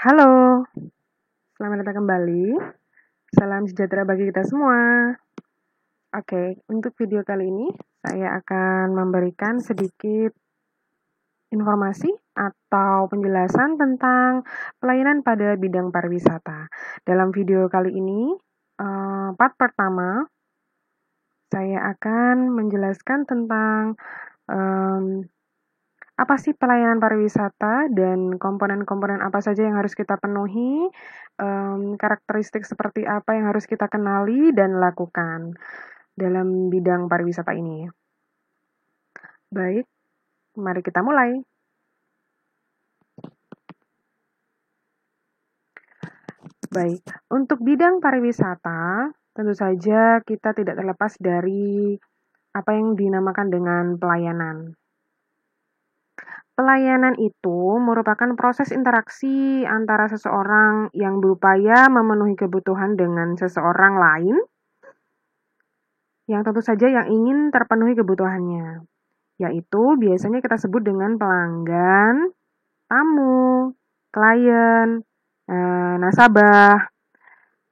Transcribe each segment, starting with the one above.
Halo, selamat datang kembali. Salam sejahtera bagi kita semua. Oke, untuk video kali ini saya akan memberikan sedikit informasi atau penjelasan tentang pelayanan pada bidang pariwisata. Dalam video kali ini, part pertama, saya akan menjelaskan tentang apa sih pelayanan pariwisata dan komponen-komponen apa saja yang harus kita penuhi, karakteristik seperti apa yang harus kita kenali dan lakukan dalam bidang pariwisata ini. Baik, mari kita mulai. Baik, untuk bidang pariwisata, tentu saja kita tidak terlepas dari apa yang dinamakan dengan pelayanan. Pelayanan itu merupakan proses interaksi antara seseorang yang berupaya memenuhi kebutuhan dengan seseorang lain yang tentu saja yang ingin terpenuhi kebutuhannya, yaitu biasanya kita sebut dengan pelanggan, tamu, klien, nasabah,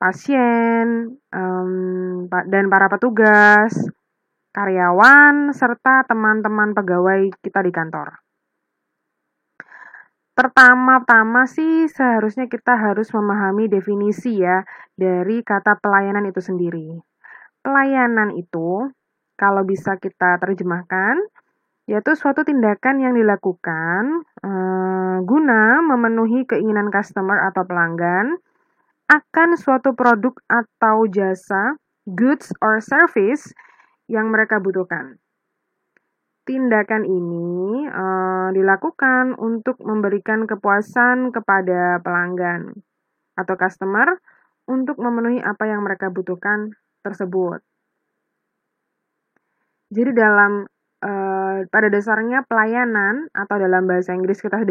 pasien, dan para petugas, karyawan, serta teman-teman pegawai kita di kantor. Pertama-tama sih seharusnya kita harus memahami definisi ya dari kata pelayanan itu sendiri. Pelayanan itu kalau bisa kita terjemahkan yaitu suatu tindakan yang dilakukan guna memenuhi keinginan customer atau pelanggan akan suatu produk atau jasa, goods or service yang mereka butuhkan. Tindakan ini dilakukan untuk memberikan kepuasan kepada pelanggan atau customer untuk memenuhi apa yang mereka butuhkan tersebut. Jadi pada dasarnya pelayanan atau dalam bahasa Inggris kita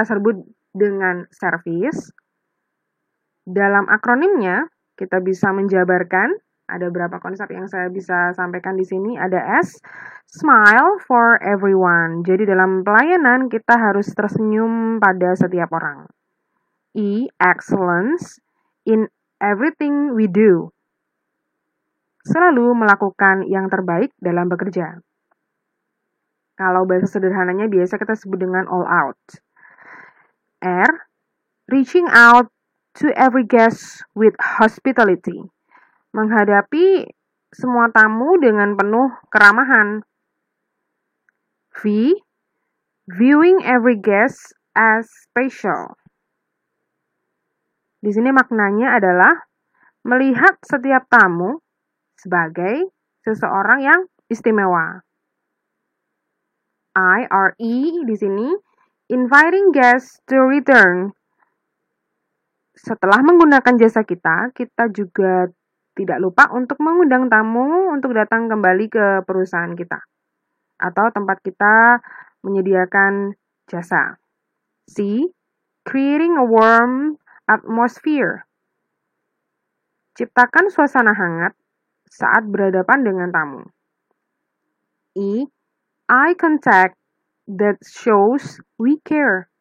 sebut dengan service. Dalam akronimnya kita bisa menjabarkan. Ada beberapa konsep yang saya bisa sampaikan di sini. Ada S, smile for everyone. Jadi dalam pelayanan kita harus tersenyum pada setiap orang. E, excellence in everything we do. Selalu melakukan yang terbaik dalam bekerja. Kalau bahasa sederhananya biasa kita sebut dengan all out. R, reaching out to every guest with hospitality. Menghadapi semua tamu dengan penuh keramahan. V, viewing every guest as special. Di sini maknanya adalah melihat setiap tamu sebagai seseorang yang istimewa. I-R-E di sini, inviting guests to return. Setelah menggunakan jasa kita juga tidak lupa untuk mengundang tamu untuk datang kembali ke perusahaan kita atau tempat kita menyediakan jasa. C, creating a warm atmosphere. Ciptakan suasana hangat saat berhadapan dengan tamu. E, eye contact that shows we care.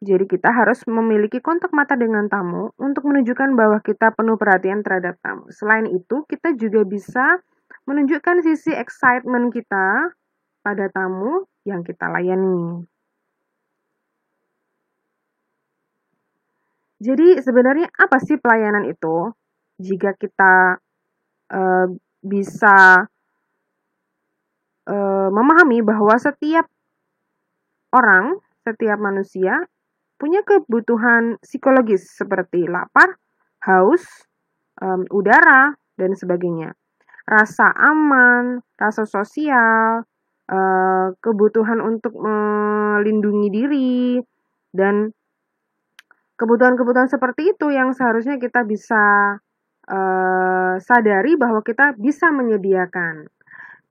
Jadi kita harus memiliki kontak mata dengan tamu untuk menunjukkan bahwa kita penuh perhatian terhadap tamu. Selain itu, kita juga bisa menunjukkan sisi excitement kita pada tamu yang kita layani. Jadi sebenarnya apa sih pelayanan itu? Jika kita bisa memahami bahwa setiap orang, setiap manusia punya kebutuhan psikologis seperti lapar, haus, udara, dan sebagainya. Rasa aman, rasa sosial, kebutuhan untuk melindungi diri, dan kebutuhan-kebutuhan seperti itu yang seharusnya kita bisa sadari bahwa kita bisa menyediakan.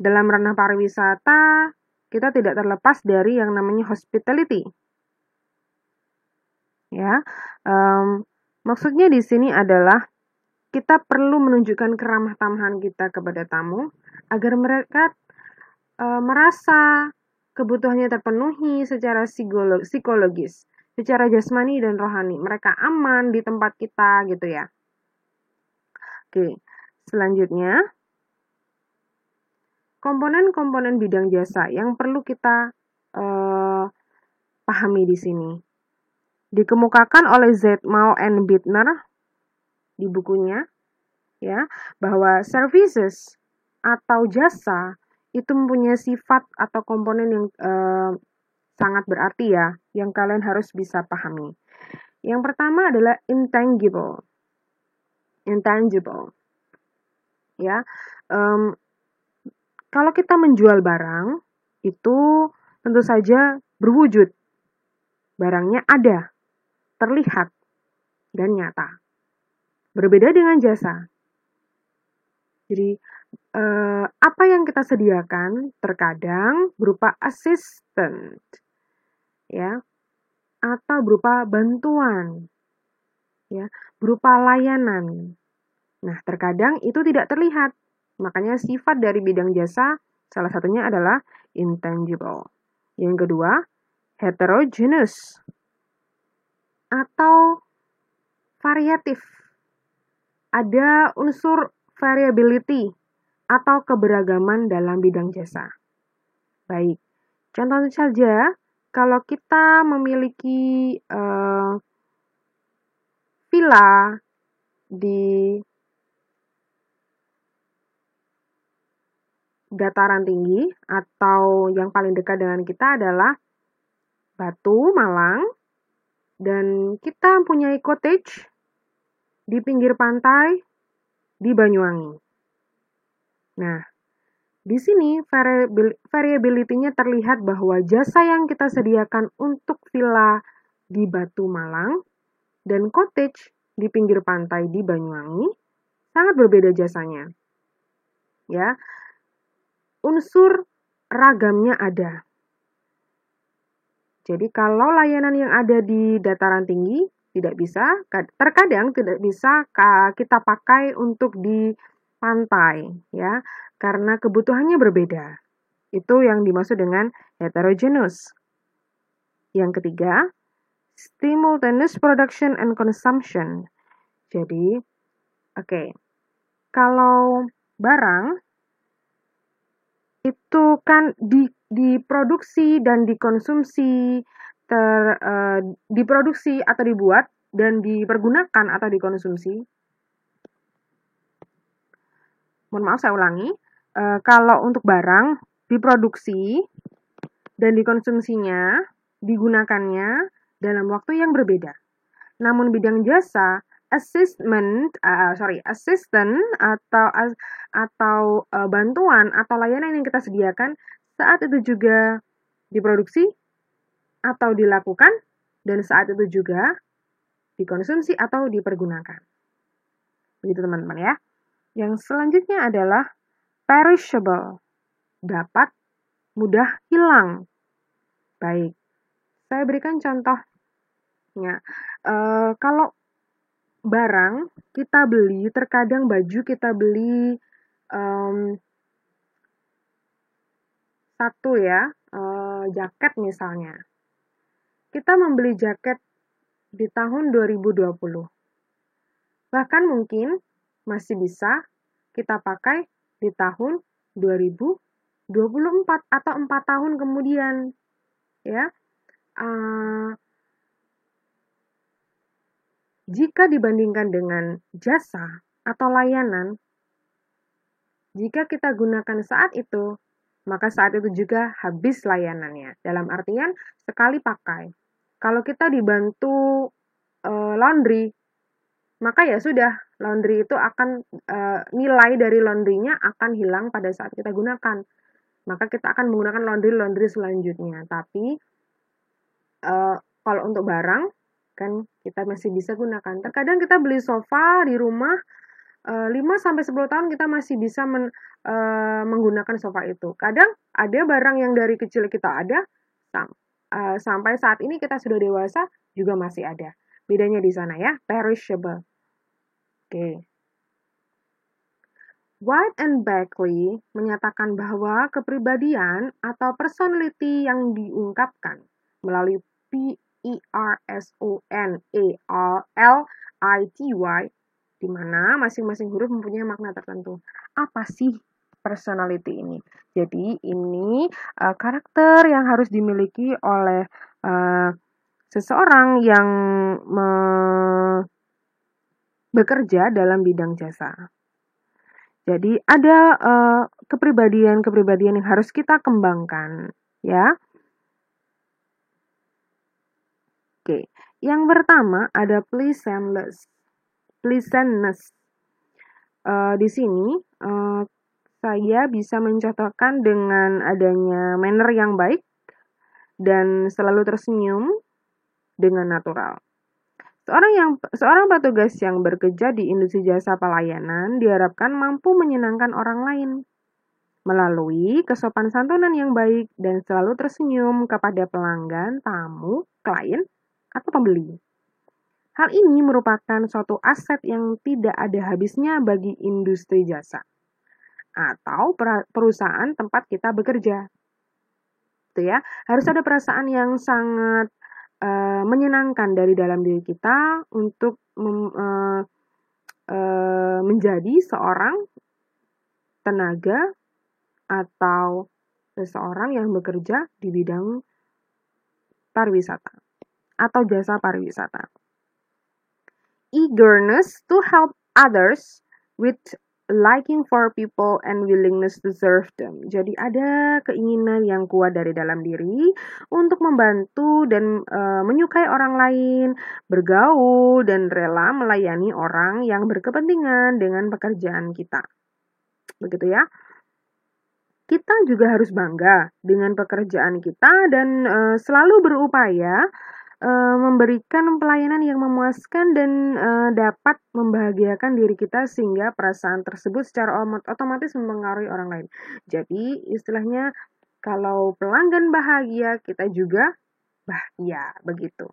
Dalam ranah pariwisata, kita tidak terlepas dari yang namanya hospitality. Ya, maksudnya di sini adalah kita perlu menunjukkan keramah tamahan kita kepada tamu agar mereka merasa kebutuhannya terpenuhi secara psikologis, secara jasmani dan rohani. Mereka aman di tempat kita gitu ya. Oke, selanjutnya komponen-komponen bidang jasa yang perlu kita pahami di sini. Dikemukakan oleh Z. Mao and Bittner di bukunya ya, bahwa services atau jasa itu mempunyai sifat atau komponen yang sangat berarti ya, yang kalian harus bisa pahami. Yang pertama adalah intangible. Intangible. Ya. Kalau kita menjual barang, itu tentu saja berwujud. Barangnya ada, terlihat, dan nyata. Berbeda dengan jasa. Jadi, apa yang kita sediakan terkadang berupa assistant, ya, atau berupa bantuan, ya, berupa layanan. Nah, terkadang itu tidak terlihat. Makanya sifat dari bidang jasa salah satunya adalah intangible. Yang kedua, heterogeneous atau variatif. Ada unsur variability atau keberagaman dalam bidang jasa. Baik, contoh saja kalau kita memiliki villa di dataran tinggi atau yang paling dekat dengan kita adalah Batu, Malang, dan kita mempunyai cottage di pinggir pantai di Banyuwangi. Nah, di sini variability-nya terlihat bahwa jasa yang kita sediakan untuk villa di Batu, Malang, dan cottage di pinggir pantai di Banyuwangi sangat berbeda jasanya. Ya, unsur ragamnya ada. Jadi kalau layanan yang ada di dataran tinggi tidak bisa, terkadang tidak bisa kita pakai untuk di pantai, ya, karena kebutuhannya berbeda. Itu yang dimaksud dengan heterogeneous. Yang ketiga, simultaneous production and consumption. Jadi, kalau barang itu kan diproduksi dan dikonsumsi, diproduksi atau dibuat dan dipergunakan atau dikonsumsi. Mohon maaf, saya ulangi. Kalau untuk barang diproduksi dan dikonsumsinya, digunakannya dalam waktu yang berbeda. Namun bidang jasa, assistant atau bantuan atau layanan yang kita sediakan saat itu juga diproduksi atau dilakukan dan saat itu juga dikonsumsi atau dipergunakan. Begitu teman-teman ya. Yang selanjutnya adalah perishable, dapat mudah hilang. Baik, saya berikan contohnya. Kalau barang kita beli, terkadang baju kita beli satu ya, jaket misalnya. Kita membeli jaket di tahun 2020. Bahkan mungkin masih bisa kita pakai di tahun 2024 atau 4 tahun kemudian. Ya. Jika dibandingkan dengan jasa atau layanan, jika kita gunakan saat itu, maka saat itu juga habis layanannya. Dalam artian sekali pakai. Kalau kita dibantu laundry, maka ya sudah, laundry itu akan nilai dari laundrynya akan hilang pada saat kita gunakan. Maka kita akan menggunakan laundry selanjutnya. Tapi kalau untuk barang, kan kita masih bisa gunakan. Terkadang kita beli sofa di rumah, 5-10 tahun kita masih bisa menggunakan sofa itu. Kadang ada barang yang dari kecil kita ada, sampai saat ini kita sudah dewasa juga masih ada. Bedanya di sana ya, perishable. Oke. White and Beckley menyatakan bahwa kepribadian atau personality yang diungkapkan melalui personality, di mana masing-masing huruf mempunyai makna tertentu. Apa sih personality ini? Jadi ini karakter yang harus dimiliki oleh seseorang yang bekerja dalam bidang jasa. Jadi ada kepribadian-kepribadian yang harus kita kembangkan, ya. Oke, yang pertama ada pleasantness. Di sini saya bisa mencontohkan dengan adanya manner yang baik dan selalu tersenyum dengan natural. Seorang petugas yang bekerja di industri jasa pelayanan diharapkan mampu menyenangkan orang lain melalui kesopan santunan yang baik dan selalu tersenyum kepada pelanggan, tamu, klien, atau pembeli. Hal ini merupakan suatu aset yang tidak ada habisnya bagi industri jasa atau perusahaan tempat kita bekerja. Itu ya, harus ada perasaan yang sangat menyenangkan dari dalam diri kita untuk menjadi seorang tenaga atau seseorang yang bekerja di bidang pariwisata atau jasa pariwisata. Eagerness to help others with liking for people and willingness to serve them. Jadi ada keinginan yang kuat dari dalam diri untuk membantu dan menyukai orang lain, bergaul dan rela melayani orang yang berkepentingan dengan pekerjaan kita. Begitu ya. Kita juga harus bangga dengan pekerjaan kita dan selalu berupaya memberikan pelayanan yang memuaskan dan dapat membahagiakan diri kita sehingga perasaan tersebut secara otomatis mempengaruhi orang lain. Jadi istilahnya kalau pelanggan bahagia, kita juga bahagia, begitu.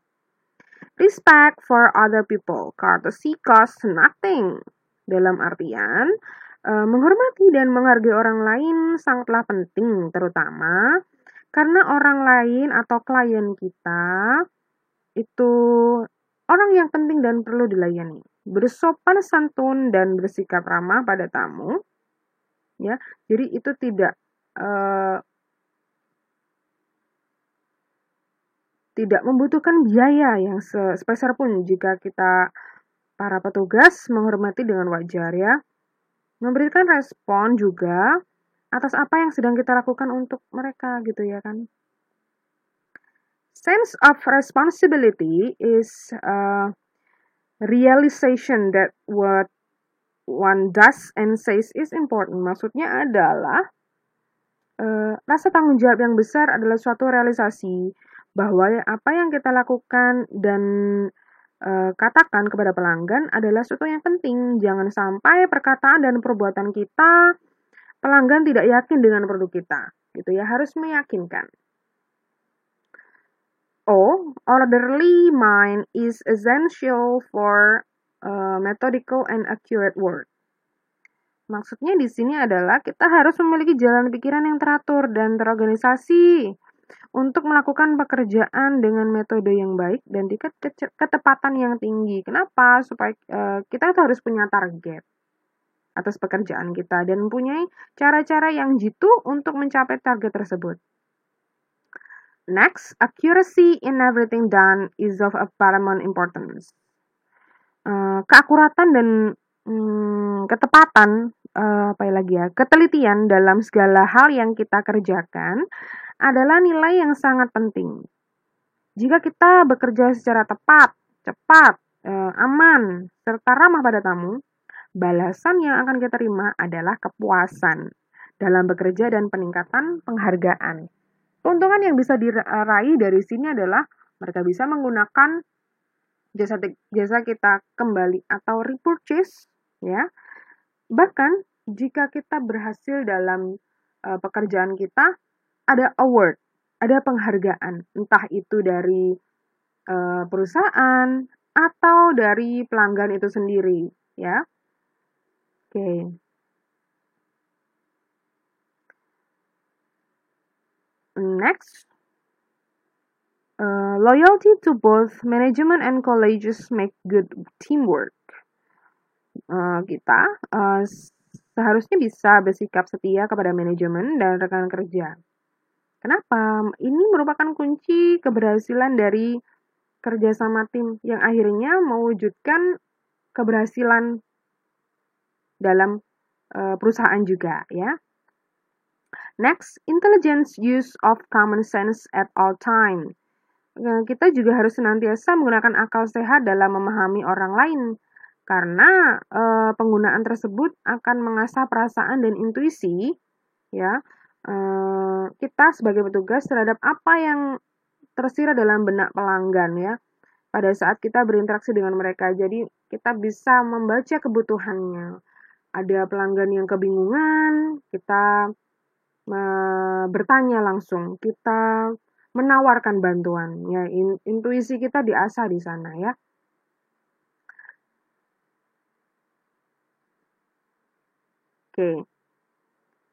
Respect for other people, courtesy costs nothing. Dalam artian, menghormati dan menghargai orang lain sangatlah penting, terutama karena orang lain atau klien kita itu orang yang penting dan perlu dilayani. Bersopan santun dan bersikap ramah pada tamu, ya. Jadi itu tidak membutuhkan biaya yang sebesar pun jika kita para petugas menghormati dengan wajar, ya. Memberikan respon juga atas apa yang sedang kita lakukan untuk mereka, gitu ya kan. Sense of responsibility is realization that what one does and says is important. Maksudnya adalah rasa tanggung jawab yang besar adalah suatu realisasi bahwa apa yang kita lakukan dan katakan kepada pelanggan adalah sesuatu yang penting. Jangan sampai perkataan dan perbuatan kita pelanggan tidak yakin dengan produk kita, gitu ya. Harus meyakinkan. Orderly mind is essential for methodical and accurate work. Maksudnya di sini adalah kita harus memiliki jalan pikiran yang teratur dan terorganisasi untuk melakukan pekerjaan dengan metode yang baik dan tingkat ketepatan yang tinggi. Kenapa? Supaya kita itu harus punya target atas pekerjaan kita dan mempunyai cara-cara yang jitu untuk mencapai target tersebut. Next, accuracy in everything done is of paramount importance. Keakuratan dan ketepatan, ketelitian dalam segala hal yang kita kerjakan adalah nilai yang sangat penting. Jika kita bekerja secara tepat, cepat, aman, serta ramah pada tamu, balasan yang akan kita terima adalah kepuasan dalam bekerja dan peningkatan penghargaan. Keuntungan yang bisa diraih dari sini adalah mereka bisa menggunakan jasa kita kembali atau repurchase, ya. Bahkan jika kita berhasil dalam pekerjaan kita, ada award, ada penghargaan, entah itu dari perusahaan atau dari pelanggan itu sendiri, ya. Oke. Next, loyalty to both management and colleges make good teamwork. Kita seharusnya bisa bersikap setia kepada manajemen dan rekan kerja. Kenapa? Ini merupakan kunci keberhasilan dari kerjasama tim yang akhirnya mewujudkan keberhasilan dalam perusahaan juga, ya. Next, intelligence use of common sense at all time. Kita juga harus senantiasa menggunakan akal sehat dalam memahami orang lain, karena penggunaan tersebut akan mengasah perasaan dan intuisi, ya, kita sebagai petugas terhadap apa yang tersirat dalam benak pelanggan, ya, pada saat kita berinteraksi dengan mereka. Jadi kita bisa membaca kebutuhannya. Ada pelanggan yang kebingungan, kita bertanya langsung, kita menawarkan bantuan, ya, intuisi kita diasah di sana, ya. Oke.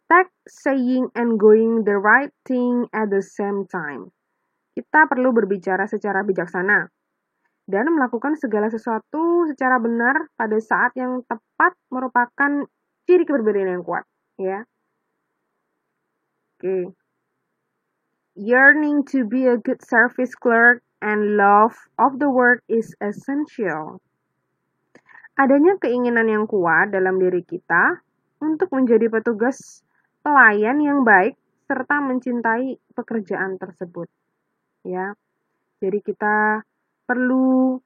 Tag saying and going the right thing at the same time. Kita perlu berbicara secara bijaksana dan melakukan segala sesuatu secara benar pada saat yang tepat merupakan ciri kepribadian yang kuat, ya. Oke. Yearning to be a good service clerk and love of the work is essential. Adanya keinginan yang kuat dalam diri kita untuk menjadi petugas pelayan yang baik serta mencintai pekerjaan tersebut, ya. Jadi kita perlu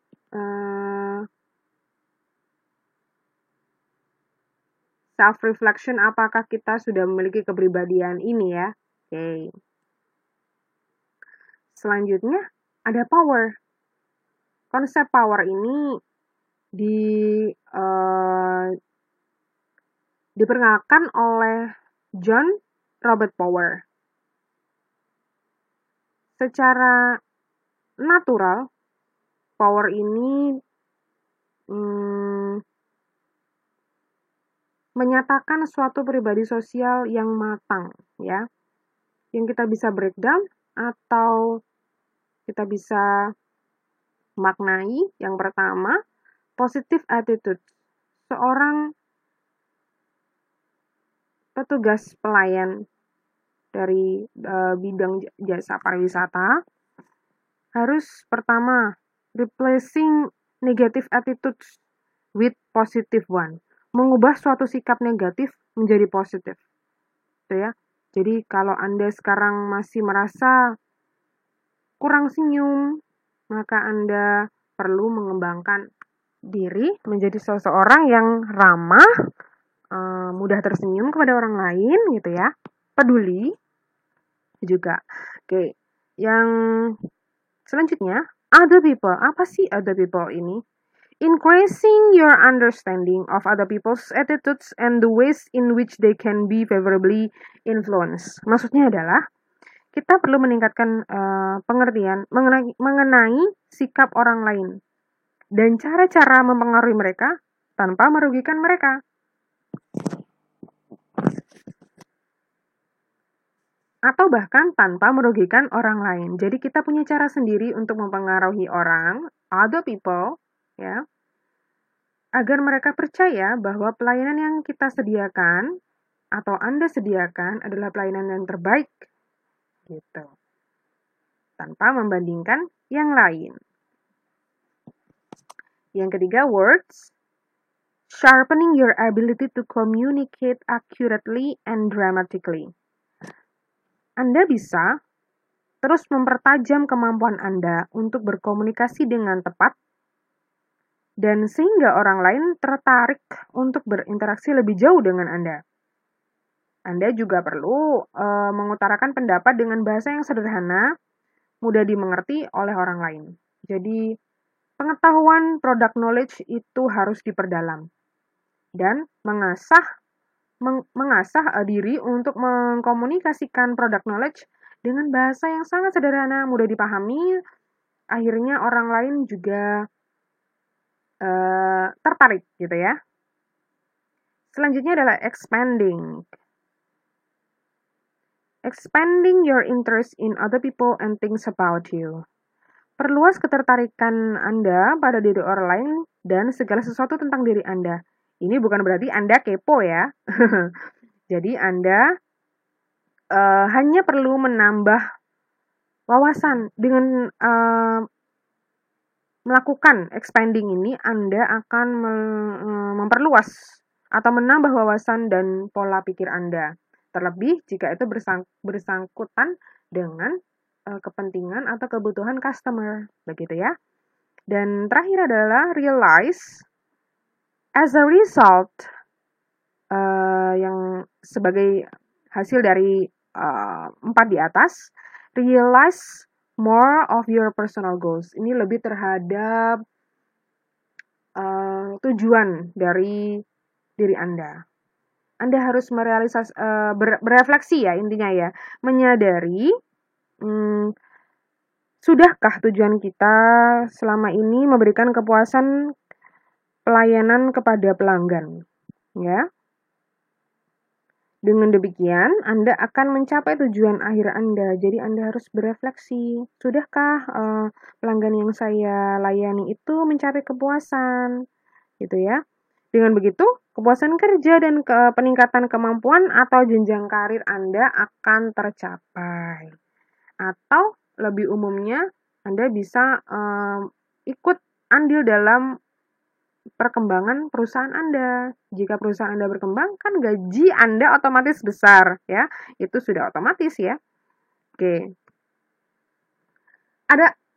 self-reflection apakah kita sudah memiliki kepribadian ini, ya. Oke. Selanjutnya ada power. Konsep power ini diperkenalkan oleh John Robert Power. Secara natural, power ini menyatakan suatu pribadi sosial yang matang, ya, yang kita bisa breakdown atau kita bisa maknai. Yang pertama, positive attitude. Seorang petugas pelayan dari bidang jasa pariwisata harus pertama replacing negative attitudes with positive one. Mengubah suatu sikap negatif menjadi positif. Gitu ya. Jadi kalau Anda sekarang masih merasa kurang senyum, maka Anda perlu mengembangkan diri menjadi seseorang yang ramah, mudah tersenyum kepada orang lain gitu ya, peduli juga. Oke, yang selanjutnya, other people. Apa sih other people ini? Increasing your understanding of other people's attitudes and the ways in which they can be favorably influenced. Maksudnya adalah kita perlu meningkatkan pengertian mengenai sikap orang lain dan cara-cara mempengaruhi mereka tanpa merugikan mereka. Atau bahkan tanpa merugikan orang lain. Jadi kita punya cara sendiri untuk mempengaruhi orang, other people, ya, agar mereka percaya bahwa pelayanan yang kita sediakan atau Anda sediakan adalah pelayanan yang terbaik, gitu. Tanpa membandingkan yang lain. Yang ketiga, words. Sharpening your ability to communicate accurately and dramatically. Anda bisa terus mempertajam kemampuan Anda untuk berkomunikasi dengan tepat dan sehingga orang lain tertarik untuk berinteraksi lebih jauh dengan Anda. Anda juga perlu mengutarakan pendapat dengan bahasa yang sederhana, mudah dimengerti oleh orang lain. Jadi, pengetahuan product knowledge itu harus diperdalam dan mengasah diri untuk mengkomunikasikan product knowledge dengan bahasa yang sangat sederhana, mudah dipahami. Akhirnya orang lain juga tertarik gitu ya. Selanjutnya adalah expanding. expanding your interest in other people and things about you. Perluas ketertarikan Anda pada diri orang lain dan segala sesuatu tentang diri Anda. Ini bukan berarti Anda kepo ya. Jadi Anda hanya perlu menambah wawasan dengan melakukan expanding ini, Anda akan memperluas atau menambah wawasan dan pola pikir Anda. Terlebih jika itu bersangkutan dengan kepentingan atau kebutuhan customer, begitu ya. Dan terakhir adalah realize as a result, yang sebagai hasil dari 4 di atas, realize more of your personal goals. Ini lebih terhadap tujuan dari diri Anda. Anda harus berefleksi ya intinya ya, menyadari sudahkah tujuan kita selama ini memberikan kepuasan pelayanan kepada pelanggan, ya. Dengan demikian, Anda akan mencapai tujuan akhir Anda. Jadi Anda harus berefleksi, sudahkah pelanggan yang saya layani itu mencapai kepuasan, gitu ya. Dengan begitu, kepuasan kerja dan peningkatan kemampuan atau jenjang karir Anda akan tercapai. Atau lebih umumnya, Anda bisa ikut andil dalam perkembangan perusahaan Anda. Jika perusahaan Anda berkembang, kan gaji Anda otomatis besar, ya. Itu sudah otomatis ya. Oke.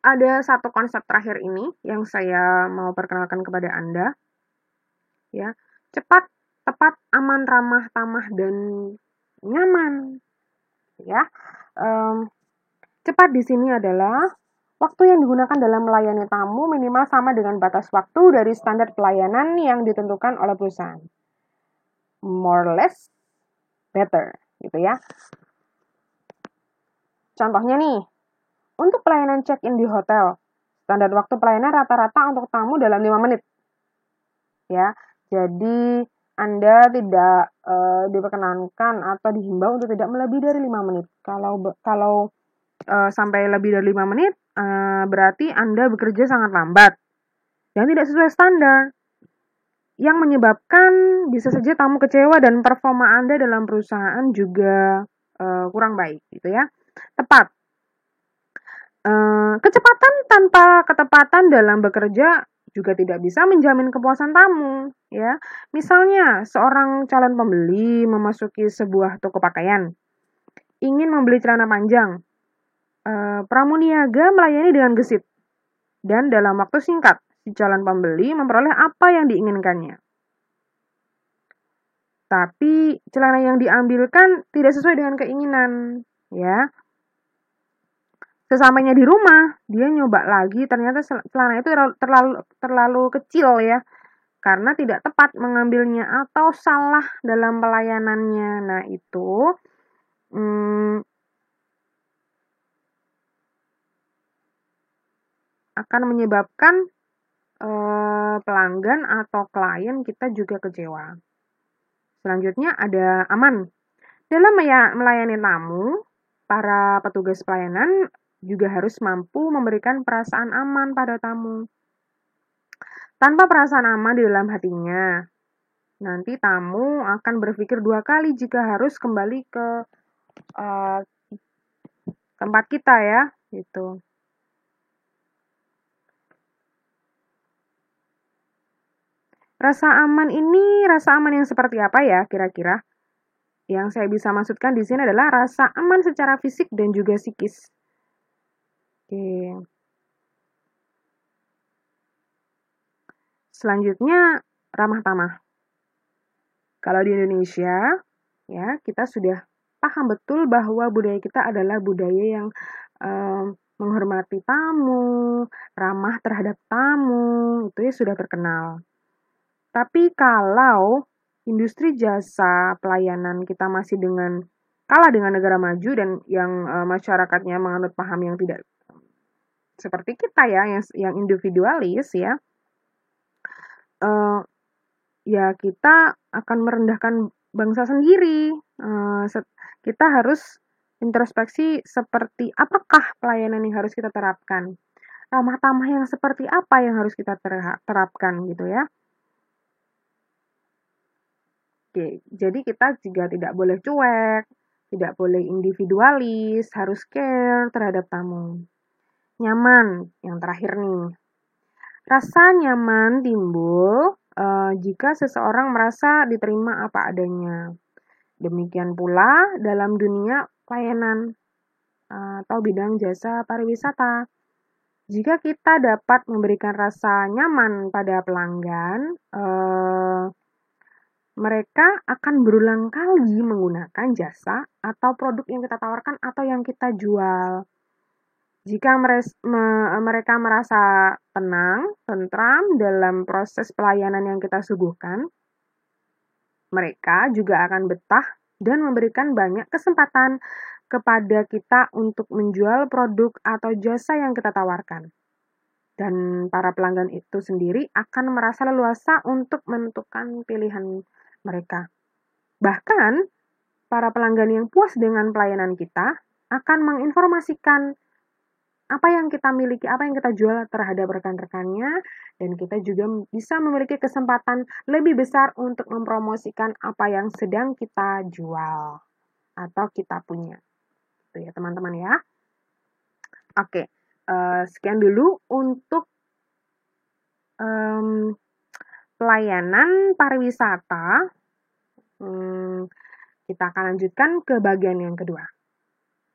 Ada satu konsep terakhir ini yang saya mau perkenalkan kepada Anda. Ya. Cepat, tepat, aman, ramah, tamah, dan nyaman. Ya. Cepat di sini adalah waktu yang digunakan dalam melayani tamu minimal sama dengan batas waktu dari standar pelayanan yang ditentukan oleh perusahaan. More or less, better, gitu ya. Contohnya nih, untuk pelayanan check-in di hotel, standar waktu pelayanan rata-rata untuk tamu dalam 5 menit. Ya, jadi Anda tidak diperkenankan atau dihimbau untuk tidak melebihi dari 5 menit. Kalau sampai lebih dari 5 menit, berarti Anda bekerja sangat lambat dan tidak sesuai standar, yang menyebabkan bisa saja tamu kecewa dan performa Anda dalam perusahaan juga kurang baik, gitu ya. Tepat. Kecepatan tanpa ketepatan dalam bekerja juga tidak bisa menjamin kepuasan tamu, ya. Misalnya, seorang calon pembeli memasuki sebuah toko pakaian, ingin membeli celana panjang. Pramuniaga melayani dengan gesit, dan dalam waktu singkat, si calon pembeli memperoleh apa yang diinginkannya. Tapi celana yang diambilkan tidak sesuai dengan keinginan, ya. Sesampainya di rumah, dia nyoba lagi, ternyata celana itu terlalu kecil ya, karena tidak tepat mengambilnya atau salah dalam pelayanannya. Nah, itu akan menyebabkan pelanggan atau klien kita juga kecewa. Selanjutnya ada aman. Dalam melayani tamu, para petugas pelayanan juga harus mampu memberikan perasaan aman pada tamu. Tanpa perasaan aman di dalam hatinya, nanti tamu akan berpikir 2 kali jika harus kembali ke tempat kita ya, gitu. Rasa aman yang seperti apa ya kira-kira? Yang saya bisa maksudkan di sini adalah rasa aman secara fisik dan juga psikis. Oke. Selanjutnya, ramah tamah. Kalau di Indonesia, ya, kita sudah paham betul bahwa budaya kita adalah budaya yang menghormati tamu, ramah terhadap tamu, itu ya sudah terkenal. Tapi kalau industri jasa pelayanan kita masih kalah dengan negara maju dan yang masyarakatnya menganut paham yang tidak seperti kita ya, yang individualis ya, ya kita akan merendahkan bangsa sendiri. Kita harus introspeksi seperti apakah pelayanan yang harus kita terapkan. Ramah tamah yang seperti apa yang harus kita terapkan gitu ya. Oke, jadi kita juga tidak boleh cuek, tidak boleh individualis, harus care terhadap tamu. Nyaman, yang terakhir nih. Rasa nyaman timbul jika seseorang merasa diterima apa adanya. Demikian pula dalam dunia pelayanan atau bidang jasa pariwisata. Jika kita dapat memberikan rasa nyaman pada pelanggan, mereka akan berulang kali menggunakan jasa atau produk yang kita tawarkan atau yang kita jual. Jika mereka merasa tenang, tentram dalam proses pelayanan yang kita suguhkan, mereka juga akan betah dan memberikan banyak kesempatan kepada kita untuk menjual produk atau jasa yang kita tawarkan. Dan para pelanggan itu sendiri akan merasa leluasa untuk menentukan pilihan mereka. Bahkan, para pelanggan yang puas dengan pelayanan kita akan menginformasikan apa yang kita miliki, apa yang kita jual terhadap rekan-rekannya, dan kita juga bisa memiliki kesempatan lebih besar untuk mempromosikan apa yang sedang kita jual atau kita punya. Gitu ya, teman-teman ya. Oke, sekian dulu untuk pelayanan pariwisata. Kita akan lanjutkan ke bagian yang kedua.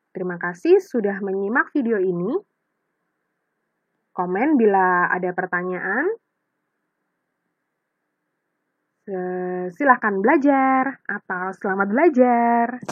Terima kasih sudah menyimak video ini. Komen bila ada pertanyaan. Silahkan belajar atau selamat belajar.